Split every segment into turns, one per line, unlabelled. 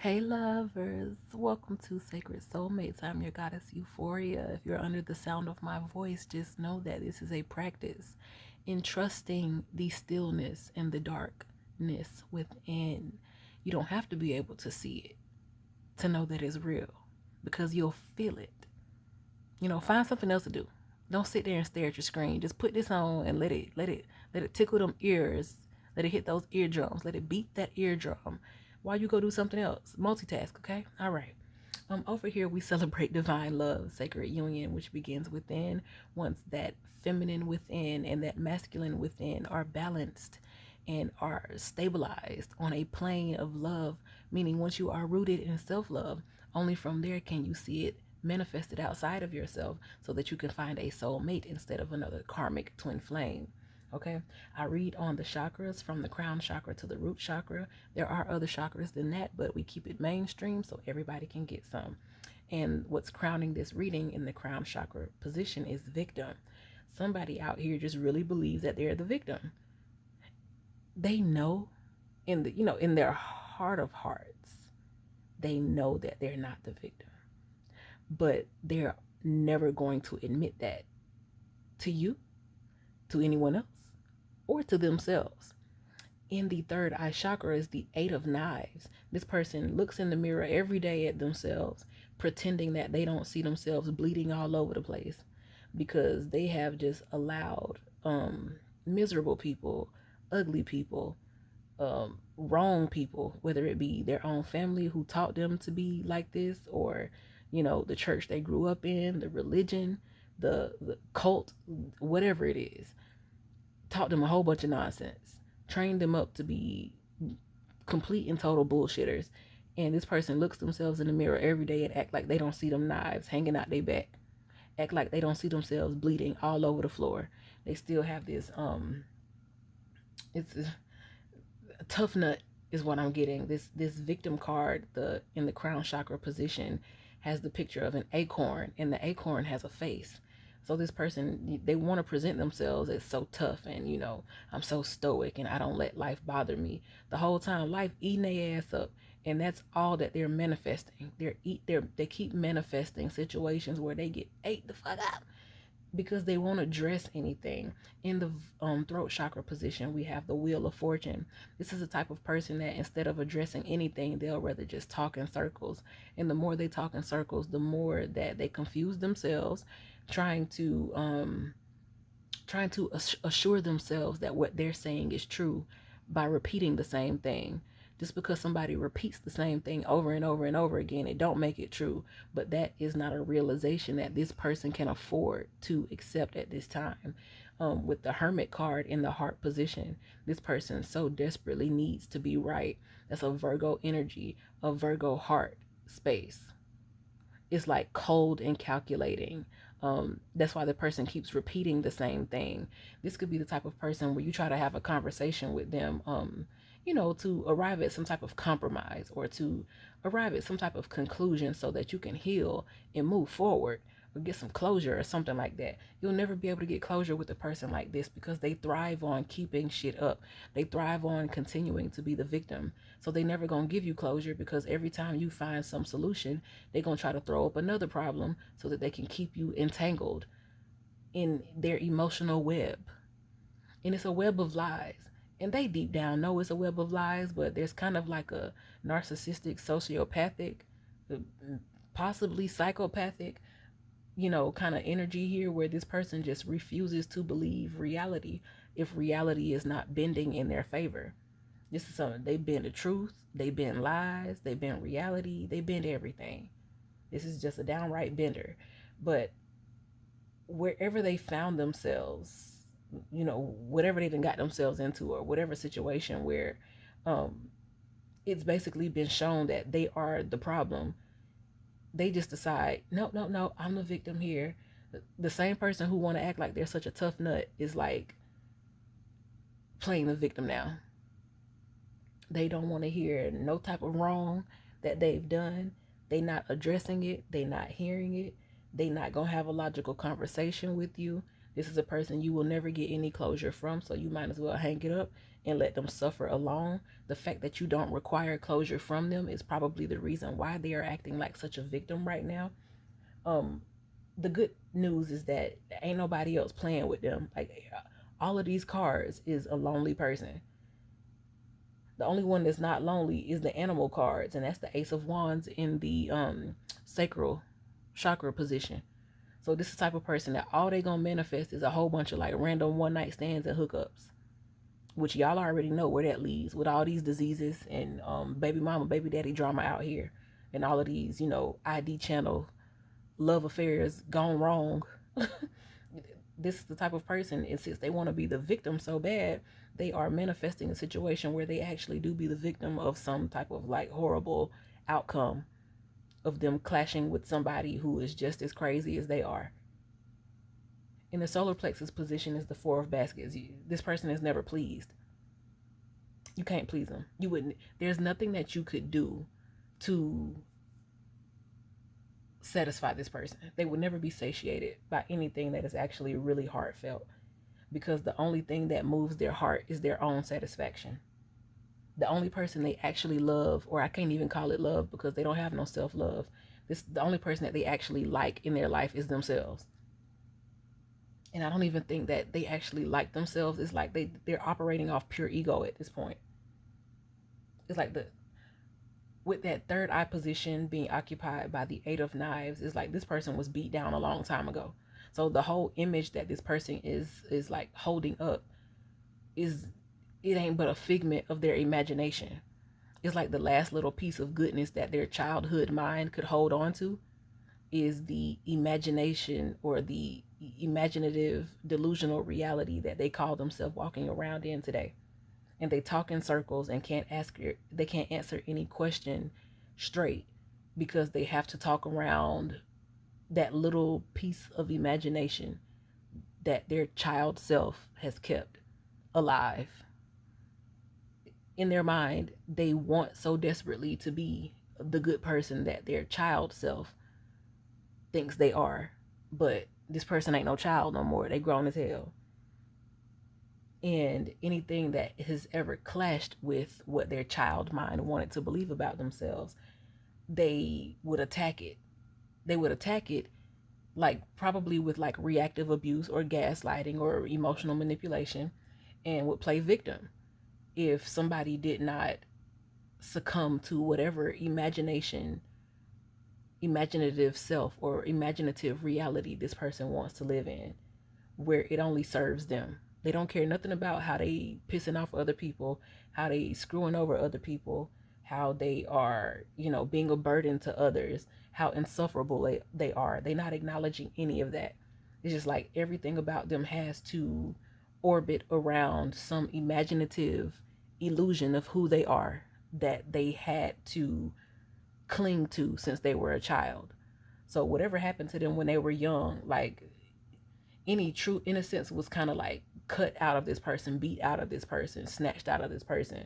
Hey lovers, welcome to Sacred Soulmates. I'm your goddess Euphoria. If you're under the sound of my voice, just know that this is a practice in trusting the stillness and the darkness within. You don't have to be able to see it to know that it's real because you'll feel it. Find something else to do. Don't sit there and stare at your screen. Just put this on and let it tickle them ears. Let it hit those eardrums. Let it beat that eardrum while you go do something else. Multitask, okay? All right. Over here we celebrate divine love, sacred union, which begins within. Once that feminine within and that masculine within are balanced and are stabilized on a plane of love, meaning once you are rooted in self-love, only from there can you see it manifested outside of yourself so that you can find a soulmate instead of another karmic twin flame. Okay, I read on the chakras from the crown chakra to the root chakra. There are other chakras than that, but we keep it mainstream so everybody can get some. And what's crowning this reading in the crown chakra position is victim. Somebody out here just really believes that they're the victim. They know in their heart of hearts, they know that they're not the victim, but they're never going to admit that to you, to anyone else, or to themselves. In the third eye chakra is the Eight of Knives. This person looks in the mirror every day at themselves, pretending that they don't see themselves bleeding all over the place because they have just allowed miserable people, ugly people, wrong people, whether it be their own family who taught them to be like this, or the church they grew up in, the religion, the cult, whatever it is, taught them a whole bunch of nonsense, trained them up to be complete and total bullshitters. And this person looks themselves in the mirror every day and act like they don't see them knives hanging out their back, act like they don't see themselves bleeding all over the floor. They still have this it's a tough nut is what I'm getting. This victim card, the in the crown chakra position, has the picture of an acorn, and the acorn has a face. So this person, they want to present themselves as so tough, and I'm so stoic and I don't let life bother me. The whole time life eating their ass up, and that's all that they're manifesting. They keep manifesting situations where they get ate the fuck up because they won't address anything. In the throat chakra position, we have the wheel of fortune. This is the type of person that instead of addressing anything, they'll rather just talk in circles. And the more they talk in circles, the more that they confuse themselves, trying to assure themselves that what they're saying is true by repeating the same thing. Just because somebody repeats the same thing over and over and over again, it don't make it true. But that is not a realization that this person can afford to accept at this time. With the hermit card in the heart position, this person so desperately needs to be right. That's a Virgo energy, a Virgo heart space. It's like cold and calculating. That's why the person keeps repeating the same thing. This could be the type of person where you try to have a conversation with them, to arrive at some type of compromise or to arrive at some type of conclusion so that you can heal and move forward or get some closure or something like that. You'll never be able to get closure with a person like this because they thrive on keeping shit up. They thrive on continuing to be the victim. So they never gonna give you closure because every time you find some solution, they're gonna try to throw up another problem so that they can keep you entangled in their emotional web. And it's a web of lies. And they deep down know it's a web of lies, but there's kind of like a narcissistic, sociopathic, uh, possibly psychopathic, kind of energy here where this person just refuses to believe reality if reality is not bending in their favor. This is something they bend the truth, they bend lies, they bend reality, they bend everything. This is just a downright bender. But wherever they found themselves, whatever they done got themselves into, or whatever situation where um, it's basically been shown that they are the problem, they just decide, no, no, no, I'm the victim here. The same person who want to act like they're such a tough nut is like playing the victim now. They don't want to hear no type of wrong that they've done. They not addressing it. They not hearing it. They not gonna have a logical conversation with you. This is a person you will never get any closure from, so you might as well hang it up and let them suffer alone. The fact that you don't require closure from them is probably the reason why they are acting like such a victim right now. Um, the good news is that ain't nobody else playing with them. Like all of these cards is a lonely person. The only one that's not lonely is the animal cards, and that's the Ace of Wands in the sacral chakra position. So this is the type of person that all they gonna manifest is a whole bunch of like random one night stands and hookups, which y'all already know where that leads with all these diseases and baby mama, baby daddy drama out here, and all of these, ID channel love affairs gone wrong. This is the type of person, and since they want to be the victim so bad, they are manifesting a situation where they actually do be the victim of some type of like horrible outcome of them clashing with somebody who is just as crazy as they are. In the solar plexus position is the Four of Baskets. This person is never pleased. You can't please them. You wouldn't. There's nothing that you could do to satisfy this person. They would never be satiated by anything that is actually really heartfelt, because the only thing that moves their heart is their own satisfaction. The only person they actually love, or I can't even call it love because they don't have no self-love. The only person that they actually like in their life is themselves. And I don't even think that they actually like themselves. It's like they're operating off pure ego at this point. It's like with that third eye position being occupied by the Eight of Knives, it's like this person was beat down a long time ago. So the whole image that this person is like holding up is, it ain't but a figment of their imagination. It's like the last little piece of goodness that their childhood mind could hold on to is the imagination, or the imaginative delusional reality that they call themselves walking around in today. And they talk in circles and they can't answer any question straight, because they have to talk around that little piece of imagination that their child self has kept alive. In their mind, they want so desperately to be the good person that their child self thinks they are, but this person ain't no child no more. They grown as hell. And anything that has ever clashed with what their child mind wanted to believe about themselves, they would attack it. They would attack it, like probably with like reactive abuse or gaslighting or emotional manipulation, and would play victim if somebody did not succumb to whatever imaginative self or imaginative reality this person wants to live in, where it only serves them. They don't care nothing about how they pissing off other people, how they screwing over other people, how they are, being a burden to others, how insufferable they are. They're not acknowledging any of that. It's just like everything about them has to orbit around some imaginative illusion of who they are that they had to cling to since they were a child. So whatever happened to them when they were young, like any true innocence was kind of like cut out of this person, beat out of this person, snatched out of this person.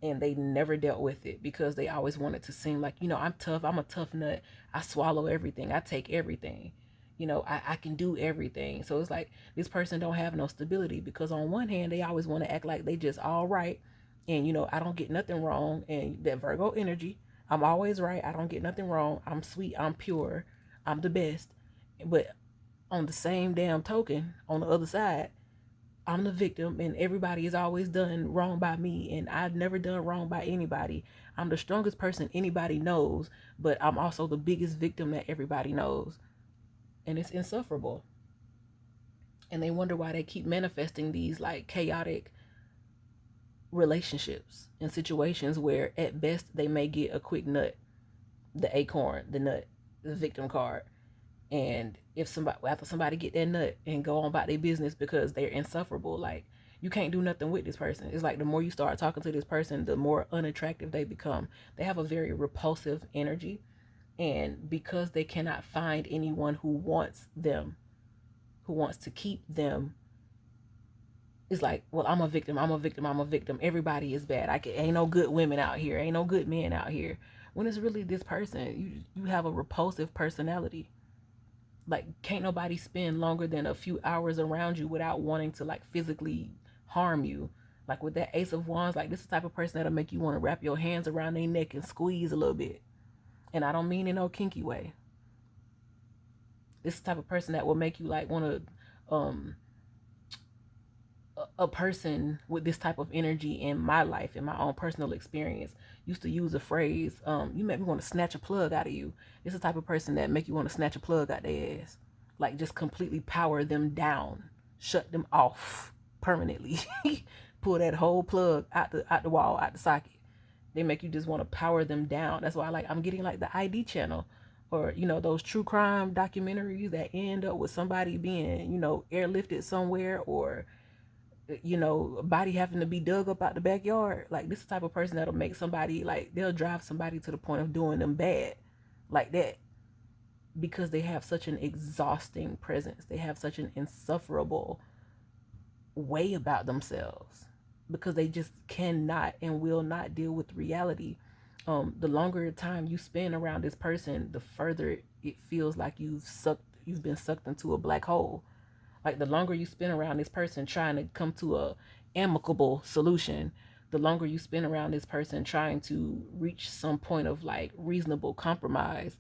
And they never dealt with it because they always wanted to seem like, I'm tough. I'm a tough nut. I swallow everything. I take everything. I can do everything. So it's like this person don't have no stability, because on one hand, they always want to act like they just all right. And, I don't get nothing wrong. And that Virgo energy, I'm always right. I don't get nothing wrong. I'm sweet. I'm pure. I'm the best. But on the same damn token, on the other side, I'm the victim, and everybody is always done wrong by me, and I've never done wrong by anybody. I'm the strongest person anybody knows, but I'm also the biggest victim that everybody knows. And it's insufferable. And they wonder why they keep manifesting these like chaotic relationships and situations where at best they may get a quick nut, the acorn, the nut, the victim card. And if after somebody get that nut and go on about their business because they're insufferable, like you can't do nothing with this person. It's like the more you start talking to this person, the more unattractive they become. They have a very repulsive energy, and because they cannot find anyone who wants them, who wants to keep them, it's like, well, I'm a victim, I'm a victim, I'm a victim. Everybody is bad. Ain't no good women out here, ain't no good men out here. When it's really this person, you have a repulsive personality. Like, can't nobody spend longer than a few hours around you without wanting to like physically harm you. Like with that Ace of Wands, like this is the type of person that'll make you want to wrap your hands around their neck and squeeze a little bit. And I don't mean in no kinky way. This is the type of person that will make you like want to a person with this type of energy in my life, in my own personal experience, used to use a phrase, you make me want to snatch a plug out of you. It's the type of person that make you want to snatch a plug out their ass. Like just completely power them down, shut them off permanently. Pull that whole plug out the wall, out the socket. They make you just want to power them down. That's why I'm getting like the ID channel, or those true crime documentaries that end up with somebody being airlifted somewhere, or a body having to be dug up out the backyard. Like this is the type of person that'll make somebody, like they'll drive somebody to the point of doing them bad like that, because they have such an exhausting presence. They have such an insufferable way about themselves, because they just cannot and will not deal with reality. The longer time you spend around this person, the further it feels like you've been sucked into a black hole. Like the longer you spend around this person trying to come to a amicable solution, the longer you spend around this person trying to reach some point of like reasonable compromise,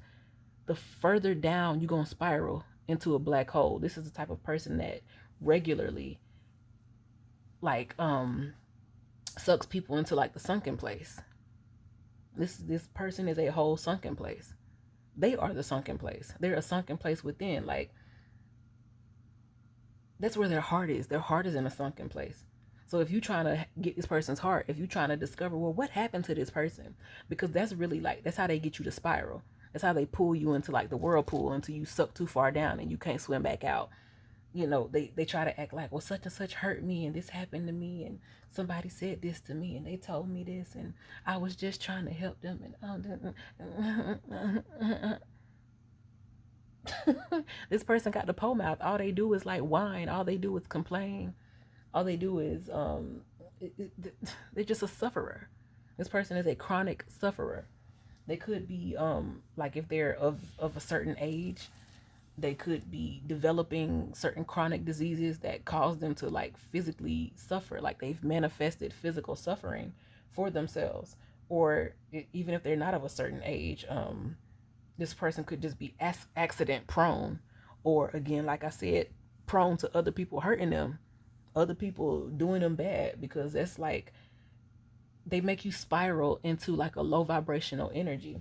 the further down you're going to spiral into a black hole. This is the type of person that regularly like sucks people into like the sunken place. This person is a whole sunken place. They are the sunken place. They're a sunken place within. Like that's where their heart is. Their heart is in a sunken place. So if you're trying to get this person's heart, if you're trying to discover, well, what happened to this person? Because that's really like, that's how they get you to spiral. That's how they pull you into like the whirlpool until you suck too far down and you can't swim back out. They try to act like, well, such and such hurt me and this happened to me and somebody said this to me and they told me this and I was just trying to help them and this person got the pole mouth. All they do is like whine. All they do is complain. All they do is they're just a sufferer. This person is a chronic sufferer. They could be like if they're of a certain age, they could be developing certain chronic diseases that cause them to like physically suffer. Like they've manifested physical suffering for themselves. Or even if they're not of a certain age, this person could just be accident prone, or again, like I said, prone to other people hurting them, other people doing them bad, because that's like they make you spiral into like a low vibrational energy.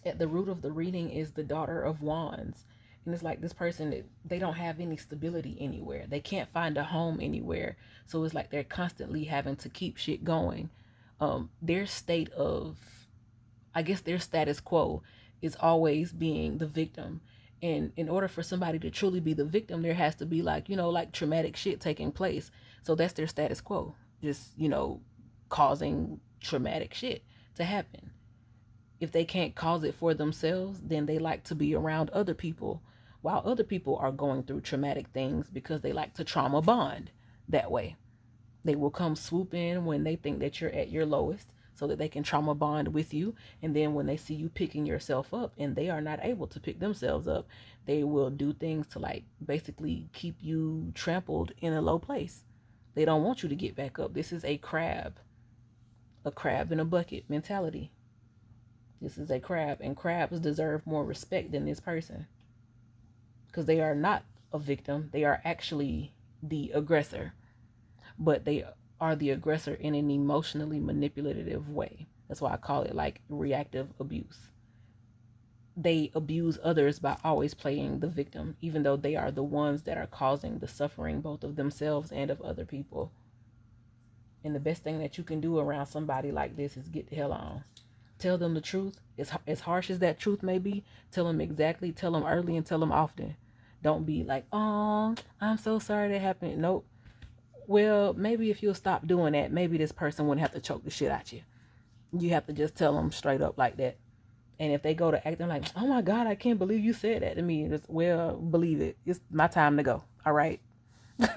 At the root of the reading is the Daughter of Wands. And it's like this person, they don't have any stability anywhere. They can't find a home anywhere. So it's like they're constantly having to keep shit going. Their state of, I guess their status quo is always being the victim. And in order for somebody to truly be the victim, there has to be like, like traumatic shit taking place. So that's their status quo. Just, causing traumatic shit to happen. If they can't cause it for themselves, then they like to be around other people while other people are going through traumatic things, because they like to trauma bond that way. They will come swoop in when they think that you're at your lowest so that they can trauma bond with you. And then when they see you picking yourself up and they are not able to pick themselves up, they will do things to like basically keep you trampled in a low place. They don't want you to get back up. This is a crab in a bucket mentality. This is a crab, and crabs deserve more respect than this person, because they are not a victim. They are actually the aggressor, but they are the aggressor in an emotionally manipulative way. That's why I call it like reactive abuse. They abuse others by always playing the victim, even though they are the ones that are causing the suffering both of themselves and of other people. And the best thing that you can do around somebody like this is get the hell on. Tell them the truth. As harsh as that truth may be, tell them exactly, tell them early, and tell them often. Don't be like, oh, I'm so sorry that happened. Nope. Well, maybe if you'll stop doing that, maybe this person wouldn't have to choke the shit out you. You have to just tell them straight up like that. And if they go to acting like, oh my God, I can't believe you said that to me. Just, well, believe it. It's my time to go. All right.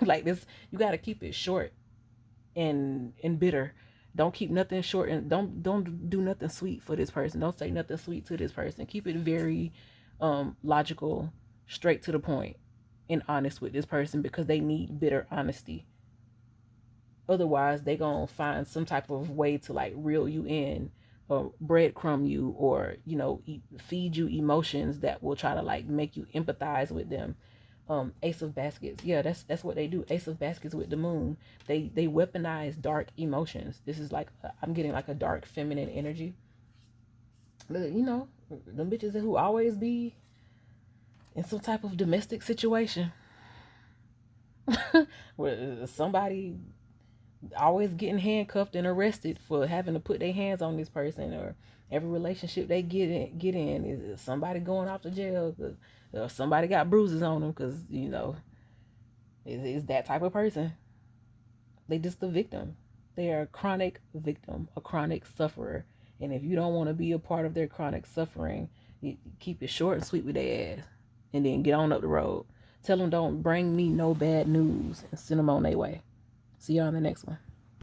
Like this, you got to keep it short and bitter. Don't keep nothing short, and don't do nothing sweet for this person. Don't say nothing sweet to this person. Keep it very logical, straight to the point and honest with this person because they need bitter honesty. Otherwise, they gonna find some type of way to like reel you in or breadcrumb you, or feed you emotions that will try to like make you empathize with them. Ace of Baskets, yeah, that's what they do. Ace of Baskets with the moon, they weaponize dark emotions. This is like I'm getting like a dark feminine energy. Them bitches who always be in some type of domestic situation where somebody always getting handcuffed and arrested for having to put their hands on this person, or every relationship they get in is somebody going off to jail or somebody got bruises on them because it's that type of person. They just the victim. They are a chronic victim, a chronic sufferer. And if you don't want to be a part of their chronic suffering, you keep it short and sweet with their ass, and then get on up the road. Tell them don't bring me no bad news and send them on their way. See y'all in the next one.